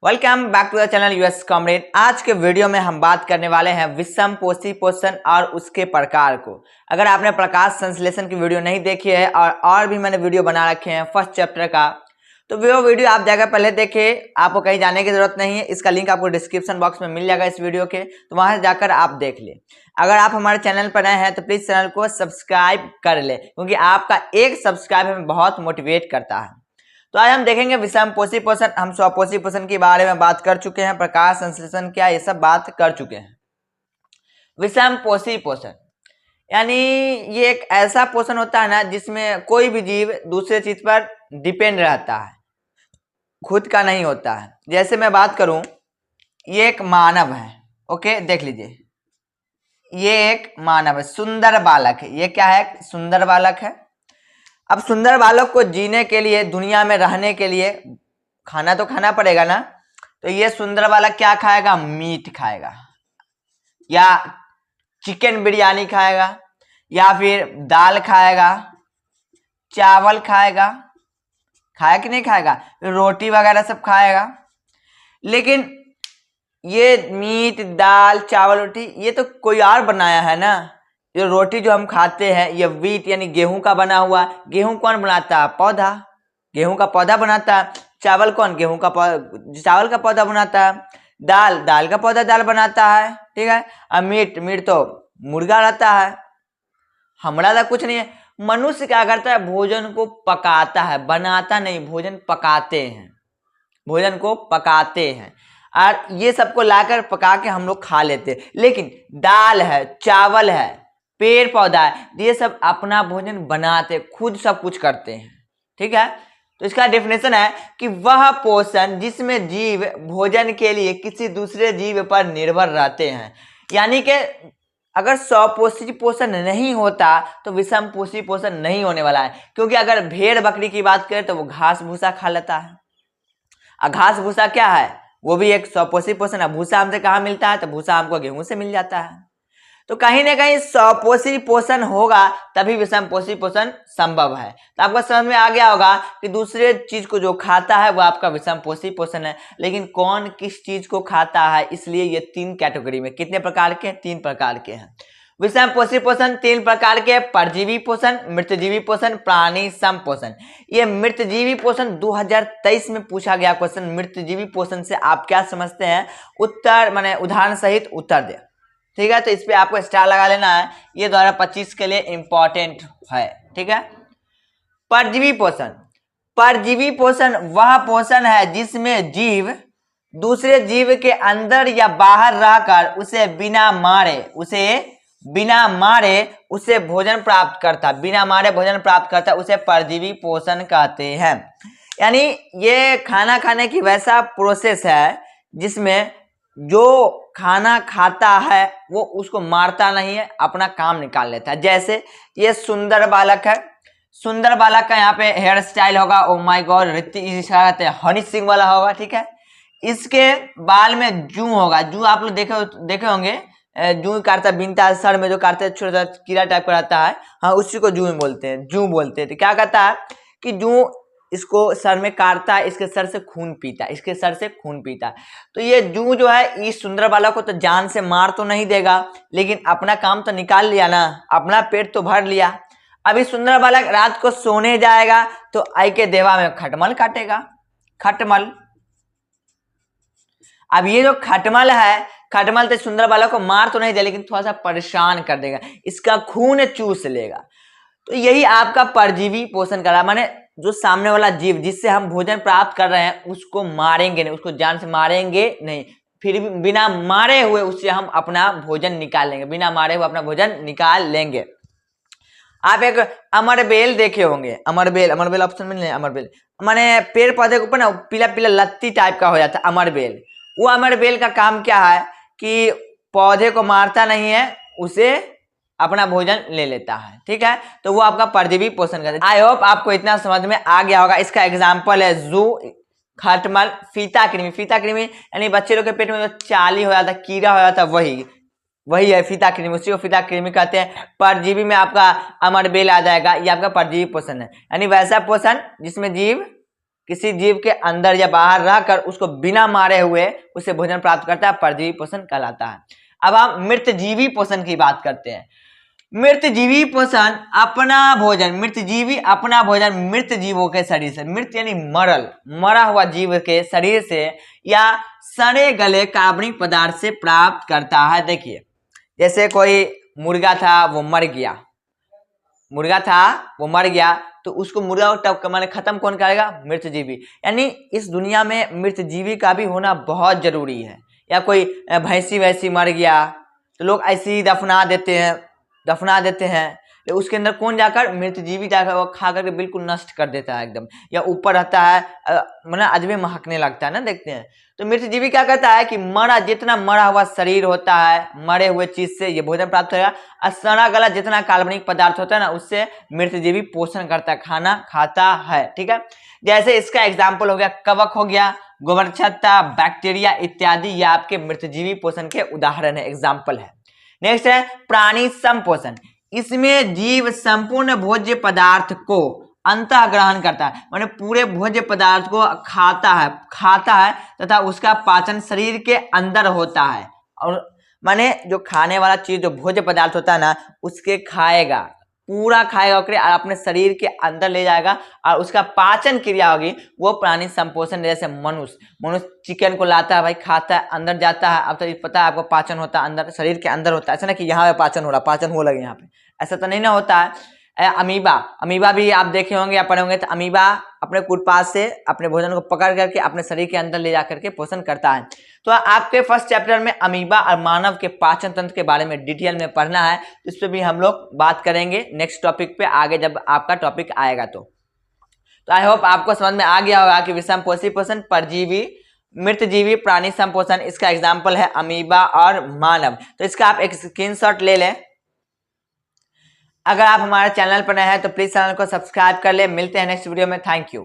Welcome back to the channel US comrade. आज के video में हम बात करने वाले हैं विषम पोषी पोषण और उसके प्रकार को। अगर आपने प्रकाश संश्लेषण की वीडियो नहीं देखी है और भी मैंने वीडियो बना रखे हैं फर्स्ट चैप्टर का, तो वो वीडियो आप जाकर पहले देखिए। आपको कहीं जाने की जरूरत नहीं है, इसका लिंक आपको डिस्क्रिप्शन बॉक्स में मिल जाएगा इस वीडियो के, तो वहां से जाकर आप देख ले। अगर आप हमारे चैनल पर नए हैं तो प्लीज चैनल को सब्सक्राइब कर ले, क्योंकि आपका एक सब्सक्राइब हमें बहुत मोटिवेट करता है। तो आज हम देखेंगे विषम पोषी पोषण। हम स्वपोषी पोषण के बारे में बात कर चुके हैं, प्रकाश संश्लेषण क्या, ये सब बात कर चुके हैं। विषम पोषी पोषण यानी ये एक ऐसा पोषण होता है ना जिसमें कोई भी जीव दूसरे चीज पर डिपेंड रहता है, खुद का नहीं होता है। जैसे मैं बात करूं, ये एक मानव है, ओके, देख लीजिए, ये एक मानव है, सुंदर बालक है। ये क्या है? सुंदर बालक है। अब सुंदर बालक को जीने के लिए, दुनिया में रहने के लिए खाना तो खाना पड़ेगा ना। तो ये सुंदर बालक क्या खाएगा? मीट खाएगा, या चिकन बिरयानी खाएगा, या फिर दाल खाएगा, चावल खाएगा, खाया कि नहीं खाएगा, रोटी वगैरह सब खाएगा। लेकिन ये मीट, दाल, चावल, रोटी ये तो कोई और बनाया है ना। ये रोटी जो हम खाते हैं ये व्हीट यानी गेहूं का बना हुआ। गेहूं कौन बनाता है? पौधा, गेहूं का पौधा बनाता है। चावल कौन? गेहूं का चावल का पौधा बनाता है। दाल का पौधा दाल बनाता है, ठीक है। और मीट तो मुर्गा रहता है। हमारा तो कुछ नहीं है। मनुष्य क्या करता है? भोजन को पकाता है, बनाता नहीं, भोजन पकाते हैं, भोजन को पकाते हैं। और ये सबको लाकर पका के हम लोग खा लेते हैं। लेकिन दाल है, चावल है, पेड़ पौधा है, ये सब अपना भोजन बनाते, खुद सब कुछ करते हैं, ठीक है। तो इसका डेफिनेशन है कि वह पोषण जिसमें जीव भोजन के लिए किसी दूसरे जीव पर निर्भर रहते हैं। यानी कि अगर स्वपोषी पोषण नहीं होता तो विषम पोषी पोषण नहीं होने वाला है। क्योंकि अगर भेड़ बकरी की बात करें तो वो घास भूसा खा लेता है। और घास भूसा क्या है? वो भी एक स्वपोषी पोषण है। भूसा हमसे कहाँ मिलता है? तो भूसा हमको गेहूं से मिल जाता है। तो कहीं ना कहीं स्वपोषी पोषण होगा तभी विषम पोषी पोषण संभव है। तो आपको समझ में आ गया होगा कि दूसरे चीज को जो खाता है वो आपका विषम पोषी पोषण है। लेकिन कौन किस चीज को खाता है, इसलिए ये तीन कैटेगरी में, कितने प्रकार के? तीन प्रकार के हैं विषम पोषी पोषण। तीन प्रकार के: परजीवी पोषण, मृतजीवी पोषण, प्राणी सम पोषण। ये मृतजीवी पोषण 2023 में पूछा गया क्वेश्चन। मृतजीवी पोषण से आप क्या समझते हैं? उत्तर माने उदाहरण सहित उत्तर दे, ठीक है। तो इस पे आपको स्टार लगा लेना है, ये 2025 के लिए इंपॉर्टेंट है, ठीक है। परजीवी पोषण, परजीवी पोषण वह पोषण है जिसमें जीव दूसरे जीव के अंदर या बाहर रहकर उसे बिना मारे उसे भोजन प्राप्त करता, बिना मारे भोजन प्राप्त करता, उसे परजीवी पोषण कहते हैं। यानी ये खाना खाने की वैसा प्रोसेस है जिसमें जो खाना खाता है वो उसको मारता नहीं है, अपना काम निकाल लेता है। जैसे ये सुंदर बालक है, सुंदर बालक का यहाँ पे हेयर स्टाइल होगा, ओ माय गॉड, कहते हैं हनी सिंह वाला होगा, ठीक है। इसके बाल में जूं होगा, जूं आप लोग देखे होंगे, जूं काटता बिनता है, सर में जो काटते हैं छोटा सा कीड़ा टाइप का रहता है, हाँ उसी को जूं बोलते हैं, जूं बोलते हैं। तो क्या कहता है कि जूं इसको सर में काटता है, इसके सर से खून पीता है, इसके सर से खून पीता है। तो ये जूं जो है इस सुंदर बालक को तो जान से मार तो नहीं देगा, लेकिन अपना काम तो निकाल लिया ना, अपना पेट तो भर लिया। अभी सुंदर बालक रात को सोने जाएगा तो आई के देवा में खटमल काटेगा, खटमल। अब ये जो खटमल है, खटमल तो सुंदर बालक को मार तो नहीं दे, लेकिन थोड़ा सा परेशान कर देगा, इसका खून चूस लेगा। तो यही आपका परजीवी पोषण कर रहा है, माने जो सामने वाला जीव जिससे हम भोजन प्राप्त कर रहे हैं उसको मारेंगे नहीं, उसको जान से मारेंगे नहीं, फिर भी बिना मारे हुए उससे हम अपना भोजन निकाल लेंगे, बिना मारे हुए अपना भोजन निकाल लेंगे। आप एक अमरबेल देखे होंगे, अमरबेल, अमरबेल ऑप्शन में नहीं, अमरबेल माने पेड़ पौधे के ऊपर ना पीला पीला लत्ती टाइप का हो जाता है अमरबेल। वो अमरबेल का काम क्या है कि पौधे को मारता नहीं है, उसे अपना भोजन ले लेता है, ठीक है। तो वो आपका परजीवी पोषण करता है। आई होप आपको इतना समझ में आ गया होगा। इसका एग्जांपल है जू, खटमल, फीता कृमि। फीता कृमि यानी बच्चे लोग के पेट में जो चाली हो जाता, कीड़ा हो जाता, वही है फीता कृमि, उसी को फीता कृमि कहते हैं। परजीवी में आपका अमरबेल आ जाएगा, ये आपका परजीवी पोषण है। यानी वैसा पोषण जिसमें जीव किसी जीव के अंदर या बाहर रहकर उसको बिना मारे हुए उसे भोजन प्राप्त करता है, परजीवी पोषण कहलाता है। अब हम मृतजीवी पोषण की बात करते हैं। मृतजीवी पोषण मृतजीवी अपना भोजन मृत जीवों के शरीर से, मृत यानी मरा हुआ जीव के शरीर से या सड़े गले कार्बनिक पदार्थ से प्राप्त करता है। देखिए, जैसे कोई मुर्गा था वो मर गया, तो उसको मुर्गा टब माने खत्म कौन करेगा? मृतजीवी। यानी इस दुनिया में मृतजीवी का भी होना बहुत जरूरी है। या कोई भैंसी वैसी मर गया तो लोग ऐसे ही दफना देते हैं, तो उसके अंदर कौन जाकर? मृतजीवी जाकर वो खा करके बिल्कुल नष्ट कर देता है एकदम, या ऊपर रहता है, मतलब अजबे महकने लगता है ना, देखते हैं। तो मृतजीवी क्या करता है कि जितना मरा हुआ शरीर होता है, मरे हुए चीज से ये भोजन प्राप्त होगा, और सड़ा गला जितना कार्बनिक पदार्थ होता है ना, उससे मृतजीवी पोषण करता है, खाना खाता है। ठीक है, जैसे इसका एग्जाम्पल हो गया कवक हो गया, गोबर छत्ता, बैक्टीरिया इत्यादि, ये आपके मृतजीवी पोषण के उदाहरण है, एग्जाम्पल है। नेक्स्ट है प्राणी संपोषण। इसमें जीव संपूर्ण भोज्य पदार्थ को अंतः ग्रहण करता है, माने पूरे भोज्य पदार्थ को खाता है तथा उसका पाचन शरीर के अंदर होता है। और माने जो खाने वाला चीज, जो भोज्य पदार्थ होता है ना, उसके पूरा खाएगा और अपने शरीर के अंदर ले जाएगा, और उसका पाचन क्रिया होगी वो प्राणी संपोषण। जैसे मनुष्य चिकन को लाता है भाई, खाता है, अंदर जाता है। अब तो पता है आपको, पाचन होता है अंदर, शरीर के अंदर होता है। ऐसा ना कि यहाँ पे पाचन हो लगे यहाँ पे, ऐसा तो नहीं ना होता है। अमीबा भी आप देखे होंगे या पढ़े होंगे, तो अमीबा अपने कुटपाथ से अपने भोजन को पकड़ करके अपने शरीर के अंदर ले जा करके पोषण करता है। तो आपके फर्स्ट चैप्टर में अमीबा और मानव के पाचन तंत्र के बारे में डिटेल में पढ़ना है, तो इस पर भी हम लोग बात करेंगे नेक्स्ट टॉपिक पे आगे, जब आपका टॉपिक आएगा। तो आई होप आपको समझ में आ गया होगा कि विषम पोषी पोषण, परजीवी, मृतजीवी, प्राणी संपोषण, इसका एग्जाम्पल है अमीबा और मानव। तो इसका आप एक स्क्रीनशॉट ले लें। अगर आप हमारे चैनल पर नए हैं तो प्लीज चैनल को सब्सक्राइब कर ले। मिलते हैं नेक्स्ट वीडियो में। Thank you.